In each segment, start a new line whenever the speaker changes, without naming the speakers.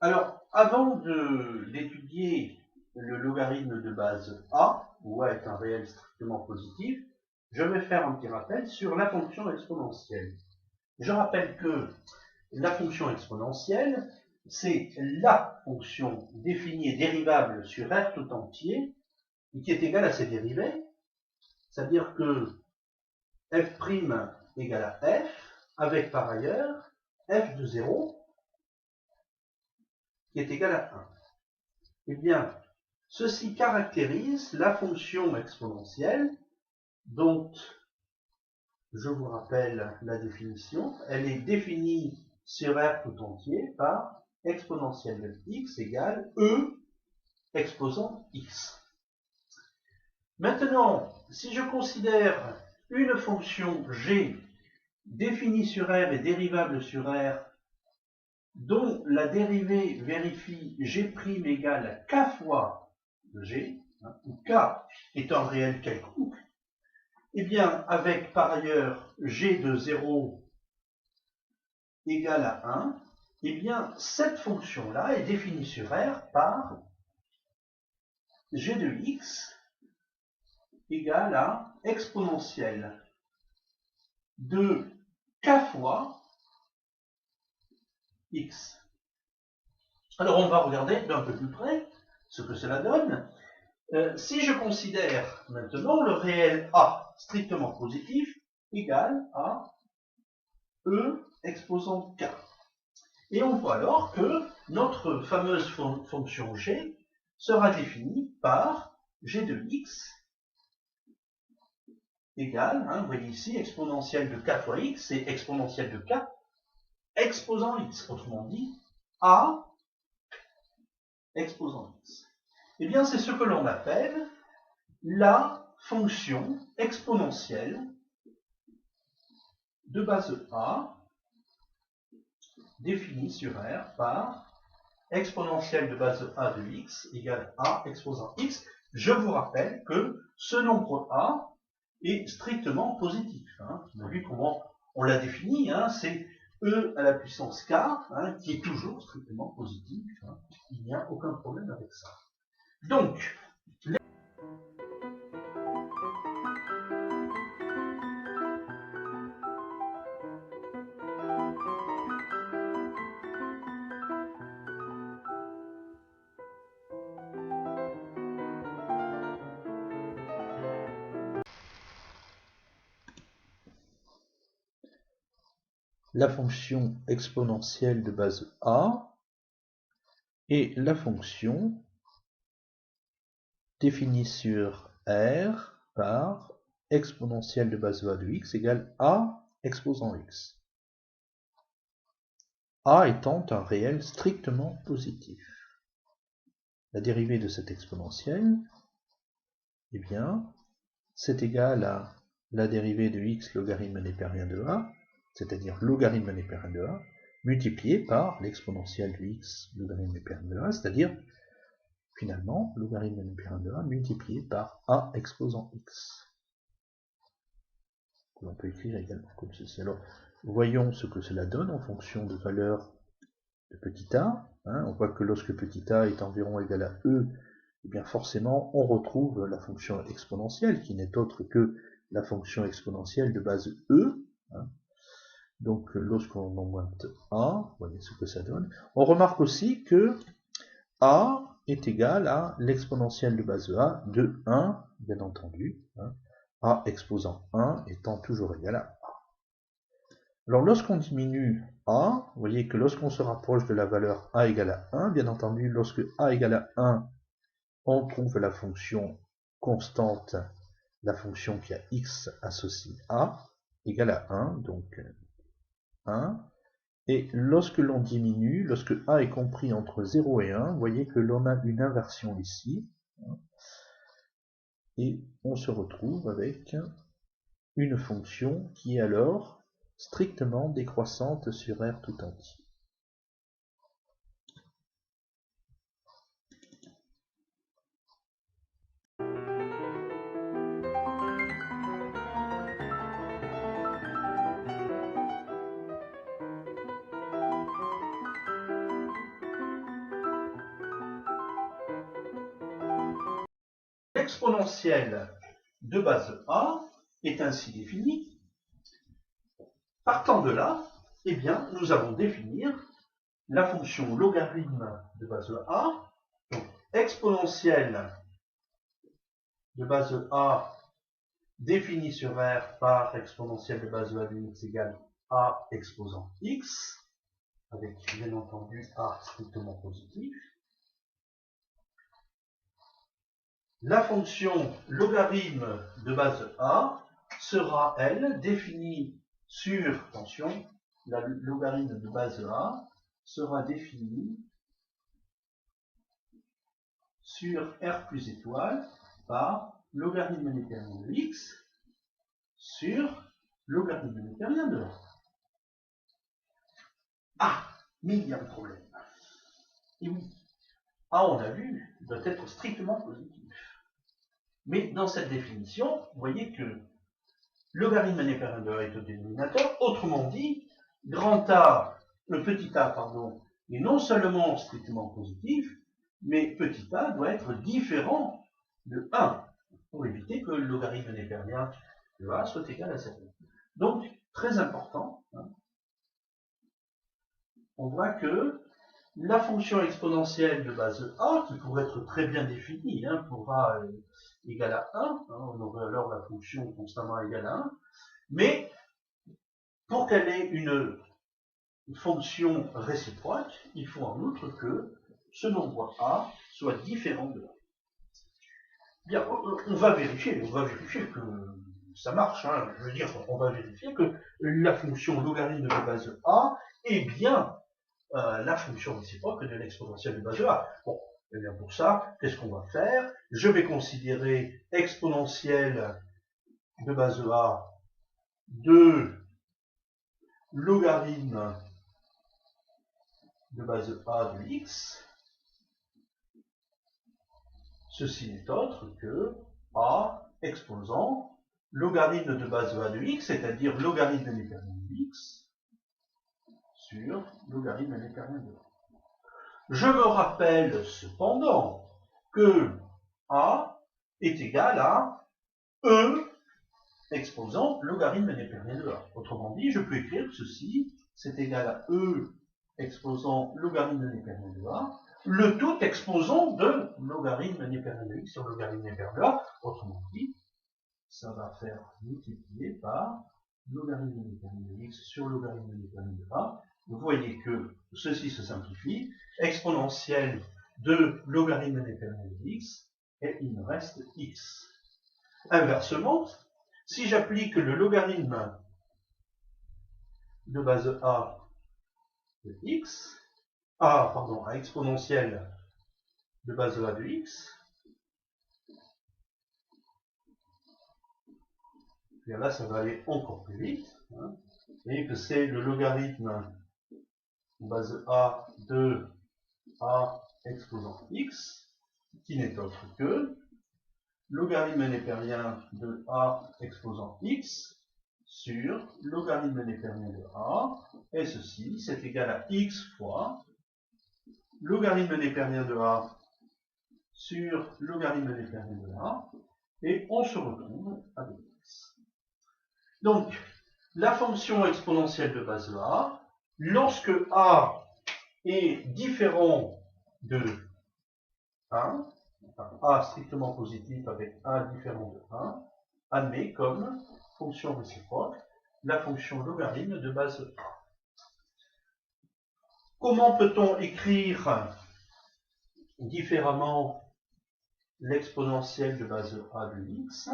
Alors, avant d'étudier le logarithme de base a, où a est un réel strictement positif, je vais faire un petit rappel sur la fonction exponentielle. Je rappelle que la fonction exponentielle, c'est la fonction définie et dérivable sur R tout entier, qui est égale à ses dérivés, c'est-à-dire que f' égale à f, avec par ailleurs f de 0, qui est égal à 1. Eh bien, ceci caractérise la fonction exponentielle, dont je vous rappelle la définition. Elle est définie sur R tout entier par exponentielle de x égale e exposant x. Maintenant, si je considère une fonction g définie sur R et dérivable sur R, dont la dérivée vérifie g' égale à k fois g, où k est un réel quelconque, eh bien, avec par ailleurs g de 0 égale à 1, eh bien, cette fonction-là est définie sur R par g de x égale à exponentielle de k fois x. Alors, on va regarder d'un peu plus près ce que cela donne. Si je considère maintenant le réel a strictement positif égal à e exposant k. Et on voit alors que notre fameuse fonction g sera définie par g de x égale, vous voyez ici, exponentielle de k fois x, c'est exponentielle de k exposant x, autrement dit, a exposant x. Eh bien, c'est ce que l'on appelle la fonction exponentielle de base a définie sur R par exponentielle de base a de x égale a exposant x. Je vous rappelle que ce nombre a est strictement positif. On a vu comment on l'a défini, c'est e à la puissance k, qui est toujours strictement positif. Il n'y a aucun problème avec ça. Donc, la fonction exponentielle de base a est la fonction définie sur R par exponentielle de base a de x égale a exposant x. A étant un réel strictement positif. La dérivée de cette exponentielle, eh bien, c'est égal à la dérivée de x logarithme népérien de a, c'est-à-dire logarithme népérien de a, multiplié par l'exponentielle de x logarithme népérien de a, c'est-à-dire finalement logarithme népérien de a multiplié par a exposant x. On peut écrire également comme ceci. Alors, voyons ce que cela donne en fonction de valeurs de petit a. On voit que lorsque petit a est environ égal à e, eh bien forcément on retrouve la fonction exponentielle qui n'est autre que la fonction exponentielle de base e. Donc lorsqu'on augmente a, vous voyez ce que ça donne. On remarque aussi que a est égal à l'exponentielle de base a de 1, bien entendu. A exposant 1 étant toujours égal à a. Alors lorsqu'on diminue a, vous voyez que lorsqu'on se rapproche de la valeur a égale à 1, bien entendu, lorsque a égale à 1, on trouve la fonction constante, la fonction qui a x associée a, égale à 1, donc 1. Et lorsque l'on diminue, lorsque a est compris entre 0 et 1, vous voyez que l'on a une inversion ici, et on se retrouve avec une fonction qui est alors strictement décroissante sur R tout entier. l'exponentielle de base A est ainsi définie. Partant de là, eh bien, nous allons définir la fonction logarithme de base A, donc exponentielle de base A définie sur R par exponentielle de base A de x égale A exposant x, avec bien entendu A strictement positif. La fonction logarithme de base A sera, elle, définie sur, attention, la logarithme de base A sera définie sur R plus étoile par logarithme népérien de x sur logarithme népérien de A. Ah, mais il y a un problème. Et oui, A, on a vu, doit être strictement positif. Mais dans cette définition, vous voyez que logarithme népérien de A est au dénominateur. Autrement dit, grand A, le petit a, pardon, est non seulement strictement positif, mais petit a doit être différent de 1, pour éviter que le logarithme népérien de A soit égal à 0. Donc, très important, hein, on voit que la fonction exponentielle de base A, qui pourrait être très bien définie, hein, pour A égale à 1, hein, on aurait alors la fonction constamment égale à 1, mais pour qu'elle ait une fonction réciproque, il faut en outre que ce nombre A soit différent de A. Bien, on va vérifier que ça marche, hein. Je veux dire, on va vérifier que la fonction logarithme de base A est bien la fonction réciproque de l'exponentielle de base A. Bon, et bien pour ça, qu'est-ce qu'on va faire? Je vais considérer exponentielle de base A de logarithme de base A de x. Ceci n'est autre que A exposant logarithme de base A de x, c'est-à-dire logarithme népérien de x, sur logarithme népérien de A. Je me rappelle cependant que A est égal à E exposant logarithme népérien de A. Autrement dit, je peux écrire ceci, c'est égal à E exposant logarithme népérien de A, le tout exposant de logarithme népérien de x sur logarithme népérien de A. Autrement dit, ça va faire multiplier par logarithme népérien de x sur logarithme népérien de A. Vous voyez que ceci se simplifie, exponentielle de logarithme népérien de x, et il me reste x. Inversement, si j'applique le logarithme de base A de x, à exponentielle de base A de x, bien là ça va aller encore plus vite, hein, et que c'est le logarithme de base A de A exposant x, qui n'est autre que logarithme népérien de A exposant x sur logarithme népérien de A, et ceci, c'est égal à x fois logarithme népérien de A sur logarithme népérien de A, et on se retrouve avec x. Donc, la fonction exponentielle de base A, lorsque A est différent de 1, enfin A strictement positif avec A différent de 1, admet comme fonction réciproque la fonction logarithme de base A. Comment peut-on écrire différemment l'exponentielle de base A de x?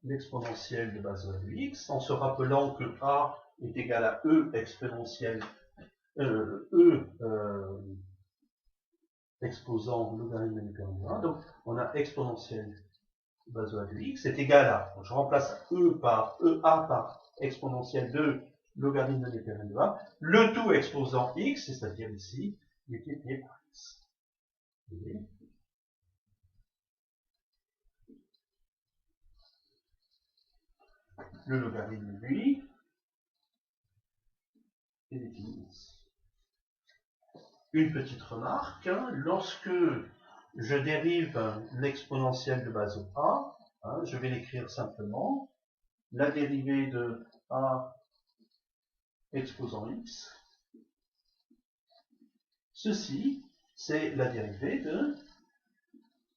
L'exponentielle de base A de x, en se rappelant que A est égal à E exponentielle, exposant logarithme népérien de 1, donc on a exponentielle de base A de x est égal à, je remplace E par EA par exponentielle de logarithme népérien de A, le tout exposant x, c'est-à-dire ici, multiplié par x. Le logarithme, lui, est défini ici. une petite remarque, hein, lorsque je dérive l'exponentielle de base A, hein, je vais l'écrire simplement, la dérivée de A exposant x, ceci, c'est la dérivée de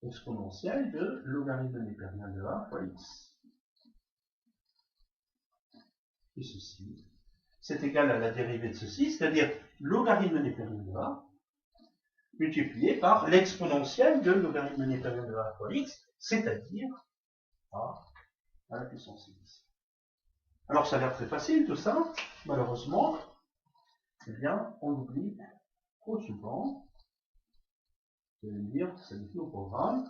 exponentielle de logarithme népérien de A fois x. Et ceci, c'est égal à la dérivée de ceci, c'est-à-dire logarithme népérien de A multiplié par l'exponentielle de logarithme népérien de A fois x, c'est-à-dire A à la puissance x. Alors ça a l'air très facile tout ça, malheureusement, eh bien, on l'oublie trop souvent. Je vais dire, ça n'est plus au programme.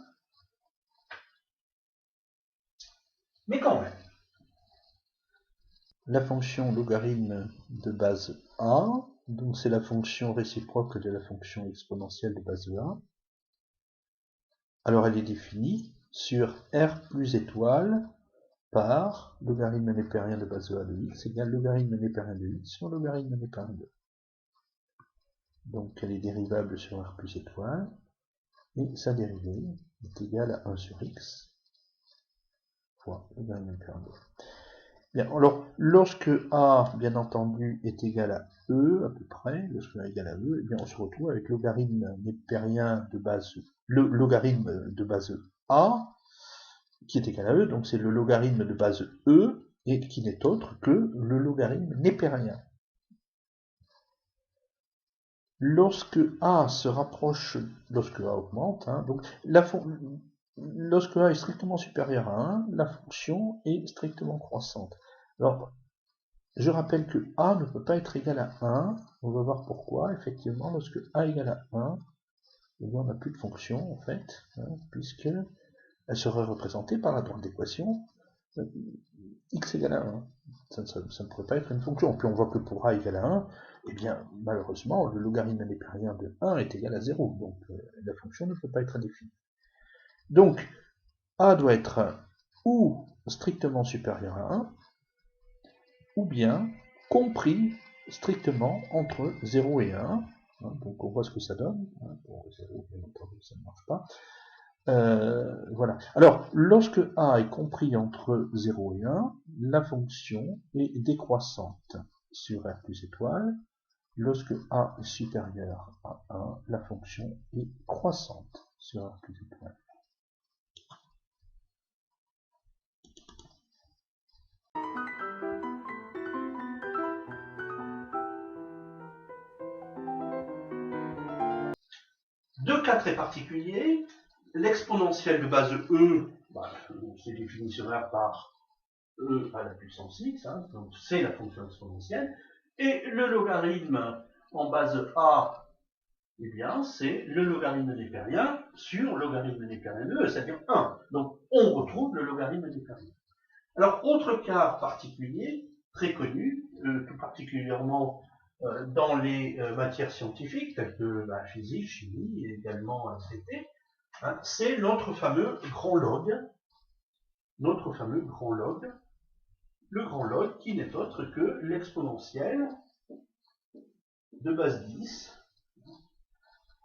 Mais quand même. La fonction logarithme de base A, donc c'est la fonction réciproque de la fonction exponentielle de base A. Alors elle est définie sur R plus étoile par logarithme népérien de base A de x égale logarithme népérien de x sur logarithme népérien de. Donc elle est dérivable sur R plus étoile, et sa dérivée est égale à 1 sur x fois logarithme népérien de. Bien, alors, lorsque A, bien entendu, est égal à E, à peu près, lorsque A est égal à E, eh bien, on se retrouve avec logarithme népérien de base, le logarithme de base A, qui est égal à E, donc c'est le logarithme de base E, et qui n'est autre que le logarithme népérien. Lorsque A se rapproche, lorsque A augmente, hein, donc lorsque A est strictement supérieur à 1, la fonction est strictement croissante. Alors, je rappelle que A ne peut pas être égal à 1, on va voir pourquoi. Effectivement, lorsque A égale à 1, eh bien, on n'a plus de fonction, en fait, hein, puisqu'elle serait représentée par la droite d'équation x égale à 1. Ça ne pourrait pas être une fonction. Puis on voit que pour A égale à 1, eh bien, malheureusement, le logarithme népérien de 1 est égal à 0, donc la fonction ne peut pas être définie. Donc, A doit être ou strictement supérieur à 1, ou bien compris strictement entre 0 et 1. Donc on voit ce que ça donne. Pour 0, bien entendu, ça ne marche pas. Voilà. Alors, lorsque A est compris entre 0 et 1, la fonction est décroissante sur R plus étoile. Lorsque A est supérieur à 1, la fonction est croissante sur R plus étoile. Deux cas très particuliers. L'exponentielle de base E, c'est défini sur R par E à la puissance x, hein, donc c'est la fonction exponentielle. Et le logarithme en base A, eh bien, c'est le logarithme népérien sur logarithme népérien de E, c'est-à-dire 1. Donc, on retrouve le logarithme népérien. Alors, autre cas particulier, très connu, tout particulièrement dans les matières scientifiques, telles que la physique, chimie, et également traité, hein, c'est notre fameux grand log, le grand log qui n'est autre que l'exponentielle de base 10.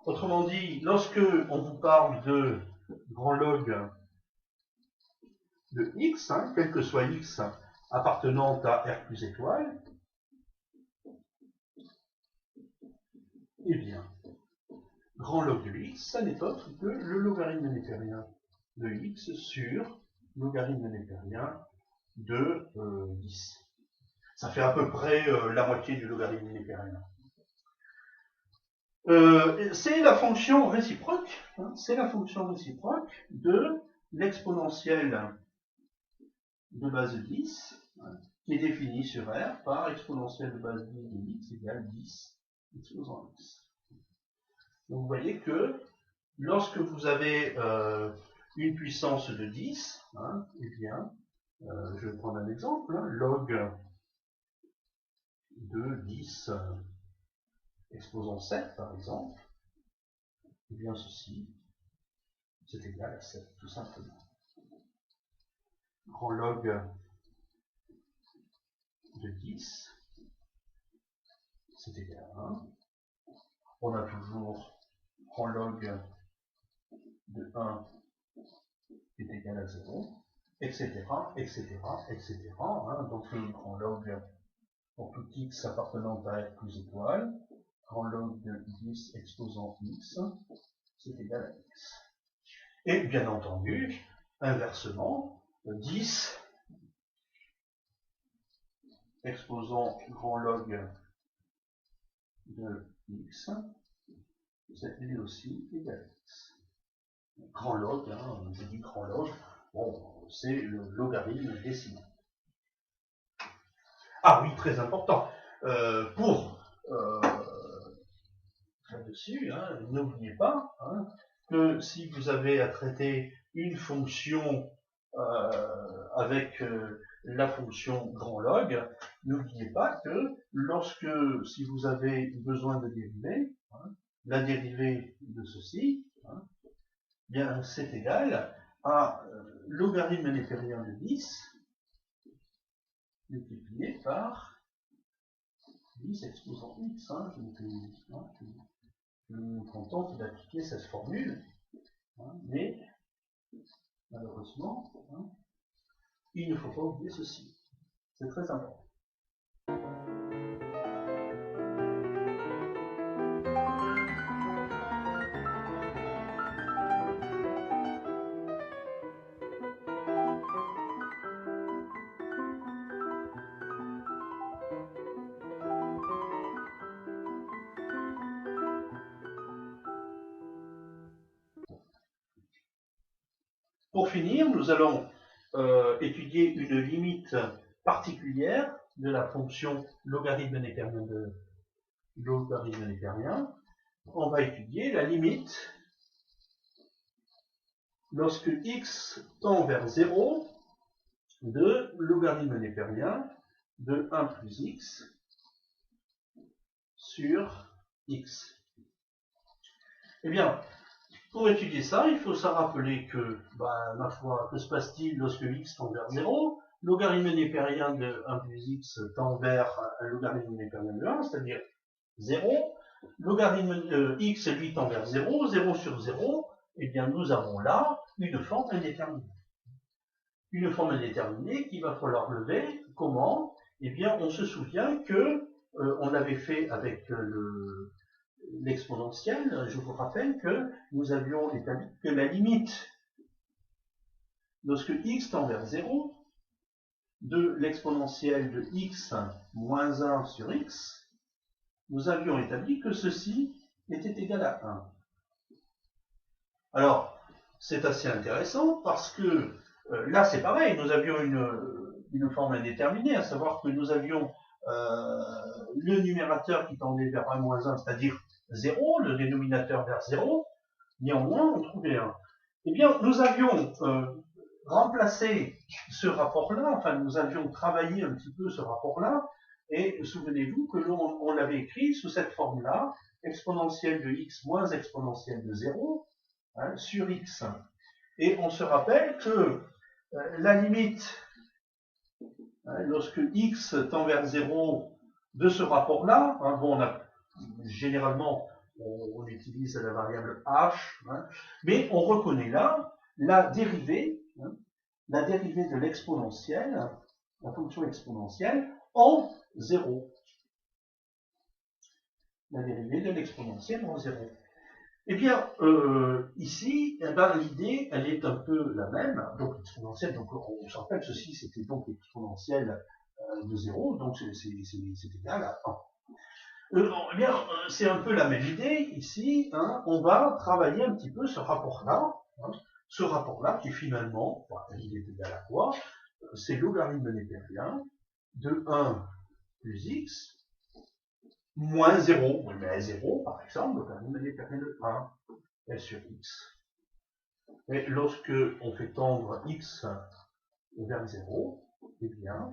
Autrement dit, lorsque on vous parle de grand log de x, hein, quel que soit x appartenant à R plus étoile, eh bien, grand log de x, ça n'est autre que le logarithme népérien de x sur logarithme népérien de 10. Ça fait à peu près la moitié du logarithme népérien. C'est la fonction réciproque, hein, de l'exponentielle de base 10, hein, qui est définie sur R par exponentielle de base 10 de x égale 10 exposant x. Donc vous voyez que lorsque vous avez une puissance de 10, hein, eh bien, je vais prendre un exemple, hein, log de 10 exposant 7 par exemple, eh bien ceci, c'est égal à 7 tout simplement. Grand log de 10, c'est égal à 1. on a toujours grand log de 1 est égal à 0, etc., etc., etc. Hein. Donc le grand log pour tout x appartenant à r plus étoile, grand log de 10 exposant x, c'est égal à x. Et bien entendu, inversement, 10 exposant grand log de x, c'est lui aussi égal à x. Grand log, hein, j'ai dit grand log, bon, c'est le logarithme décimal. Ah oui, très important. Là-dessus, hein, n'oubliez pas hein, que si vous avez à traiter une fonction avec la fonction grand log, n'oubliez pas que si vous avez besoin de dériver, hein, la dérivée de ceci, hein, bien c'est égal à logarithme népérien de 10 multiplié par 10 exposant x. Hein, je me contente d'appliquer cette formule, hein, mais malheureusement, hein, il ne faut pas oublier ceci. C'est très important. Pour finir, nous allons étudier une limite particulière de la fonction logarithme népérien de logarithme népérien. On va étudier la limite lorsque x tend vers 0 de logarithme népérien de 1 plus x sur x. Eh bien, pour étudier ça, il faut se rappeler que, ma foi, que se passe-t-il lorsque x tend vers 0? Logarithme népérien de 1 plus x tend vers un logarithme népérien de 1, c'est-à-dire 0. Logarithme x, lui, tend vers 0, 0 sur 0, eh bien, nous avons là une forme indéterminée. Une forme indéterminée qu'il va falloir lever. Comment? Eh bien, on se souvient que on l'avait fait avec l'exponentielle. Je vous rappelle que nous avions établi que la limite, lorsque x tend vers 0, de l'exponentielle de x moins 1 sur x, nous avions établi que ceci était égal à 1. Alors, c'est assez intéressant parce que là, c'est pareil, nous avions une forme indéterminée, à savoir que nous avions le numérateur qui tendait vers 1 moins 1, c'est-à-dire 0, le dénominateur vers 0, néanmoins, on trouvait 1. Eh bien, nous avions remplacé ce rapport-là, enfin, nous avions travaillé un petit peu ce rapport-là, et souvenez-vous que l'on l'avait écrit sous cette forme-là, exponentielle de x moins exponentielle de 0, hein, sur x. Et on se rappelle que la limite, hein, lorsque x tend vers 0 de ce rapport-là, hein, bon, généralement, on utilise la variable h, hein, mais on reconnaît là la dérivée de l'exponentielle, la fonction exponentielle, en 0. La dérivée de l'exponentielle en 0. Eh bien, ici, l'idée, elle est un peu la même. Donc, l'exponentielle, donc, on se rappelle, ceci, c'était donc l'exponentielle de 0, donc c'est égal à 1. Eh bien, c'est un peu la même idée, ici, hein, on va travailler un petit peu ce rapport-là, hein, ce rapport-là qui finalement, il est égal à quoi? C'est logarithme népérien de 1 plus x moins 0. Oui, mais 0, par exemple, logarithme népérien de 1 est sur x. Et lorsque on fait tendre x vers 0, eh bien,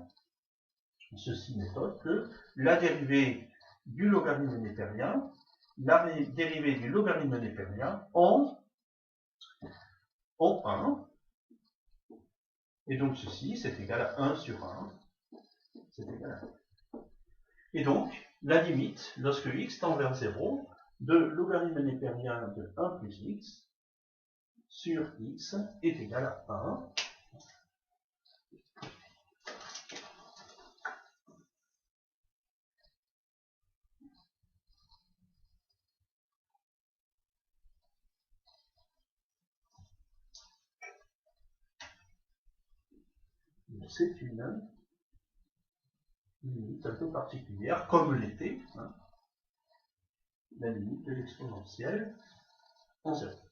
ceci m'étonne que la dérivée du logarithme népérien, la dérivée du logarithme népérien en 1, et donc ceci, c'est égal à 1 sur 1, c'est égal à 1. Et donc, la limite, lorsque x tend vers 0, de logarithme népérien de 1 plus x sur x est égal à 1. C'est une limite un peu particulière, comme l'était la limite de l'exponentielle en 0.